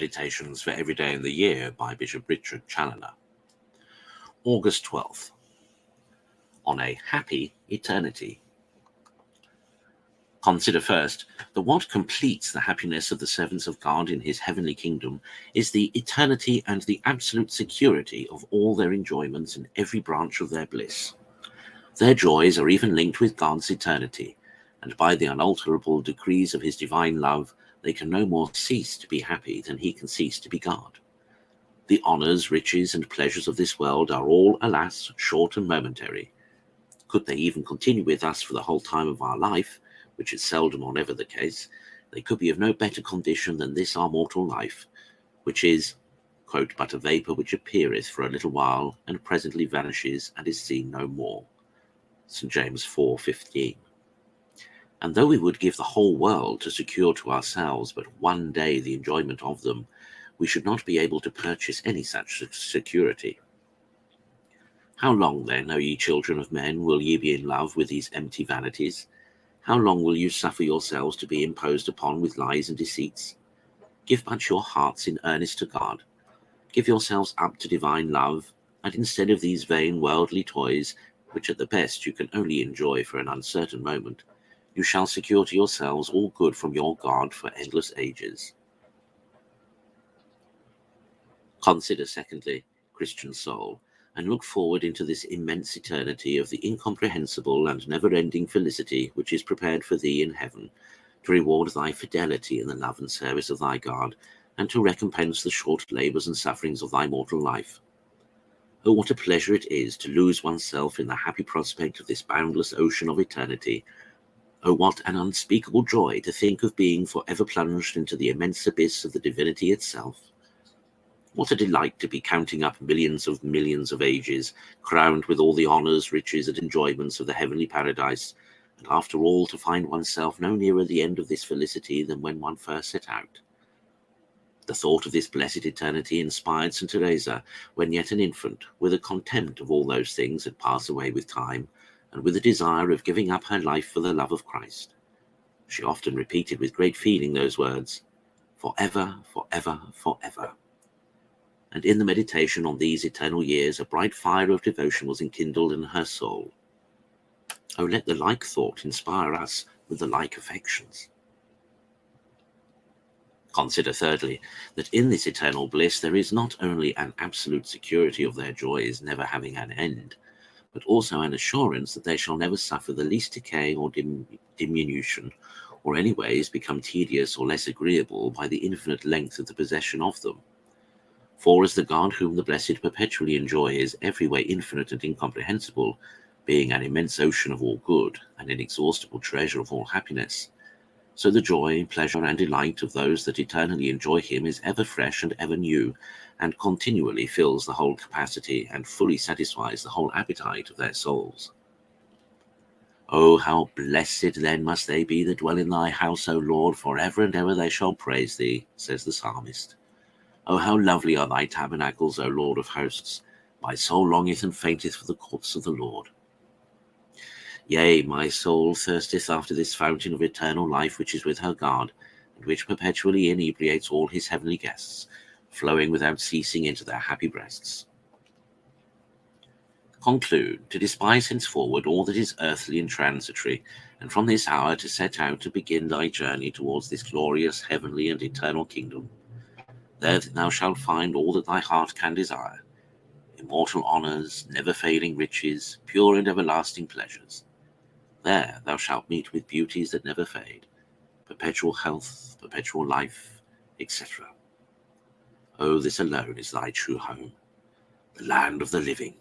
Meditations for Every Day in the Year by Bishop Richard Challoner. August 12th. On a Happy Eternity. Consider first that what completes the happiness of the servants of God in his heavenly kingdom is the eternity and the absolute security of all their enjoyments in every branch of their bliss. Their joys are even linked with God's eternity, and by the unalterable decrees of his divine love, they can no more cease to be happy than he can cease to be God. The honours, riches, and pleasures of this world are all, alas, short and momentary. Could they even continue with us for the whole time of our life, which is seldom or never the case, they could be of no better condition than this our mortal life, which is, quote, but a vapour which appeareth for a little while, and presently vanishes, and is seen no more. St. James 4:15. And though we would give the whole world to secure to ourselves but one day the enjoyment of them, we should not be able to purchase any such security. How long, then, O ye children of men, will ye be in love with these empty vanities? How long will you suffer yourselves to be imposed upon with lies and deceits? Give but your hearts in earnest to God. Give yourselves up to divine love, and instead of these vain worldly toys, which at the best you can only enjoy for an uncertain moment, you shall secure to yourselves all good from your God for endless ages. Consider, secondly, Christian soul, and look forward into this immense eternity of the incomprehensible and never-ending felicity which is prepared for thee in heaven, to reward thy fidelity in the love and service of thy God, and to recompense the short labours and sufferings of thy mortal life. Oh, what a pleasure it is to lose oneself in the happy prospect of this boundless ocean of eternity! Oh, what an unspeakable joy to think of being for ever plunged into the immense abyss of the divinity itself! What a delight to be counting up millions of ages, crowned with all the honours, riches, and enjoyments of the heavenly paradise, and after all to find oneself no nearer the end of this felicity than when one first set out. The thought of this blessed eternity inspired St. Teresa, when yet an infant, with a contempt of all those things that pass away with time, and with a desire of giving up her life for the love of Christ. She often repeated with great feeling those words, "Forever, forever, forever." And in the meditation on these eternal years, a bright fire of devotion was enkindled in her soul. Oh, let the like thought inspire us with the like affections. Consider, thirdly, that in this eternal bliss there is not only an absolute security of their joys never having an end, but also an assurance that they shall never suffer the least decay or diminution, or anyways become tedious or less agreeable by the infinite length of the possession of them. For as the God whom the blessed perpetually enjoy is every way infinite and incomprehensible, being an immense ocean of all good, an inexhaustible treasure of all happiness, so the joy, pleasure, and delight of those that eternally enjoy him is ever fresh and ever new, and continually fills the whole capacity and fully satisfies the whole appetite of their souls. Oh, how blessed then must they be that dwell in thy house, O Lord, for ever and ever they shall praise thee, says the psalmist. Oh, how lovely are thy tabernacles, O Lord of hosts! My soul longeth and fainteth for the courts of the Lord. Yea, my soul thirsteth after this fountain of eternal life which is with her God, and which perpetually inebriates all his heavenly guests, flowing without ceasing into their happy breasts. Conclude to despise henceforward all that is earthly and transitory, and from this hour to set out to begin thy journey towards this glorious heavenly and eternal kingdom. There thou shalt find all that thy heart can desire, immortal honours, never-failing riches, pure and everlasting pleasures. There thou shalt meet with beauties that never fade, perpetual health, perpetual life, etc. Oh, this alone is thy true home, the land of the living.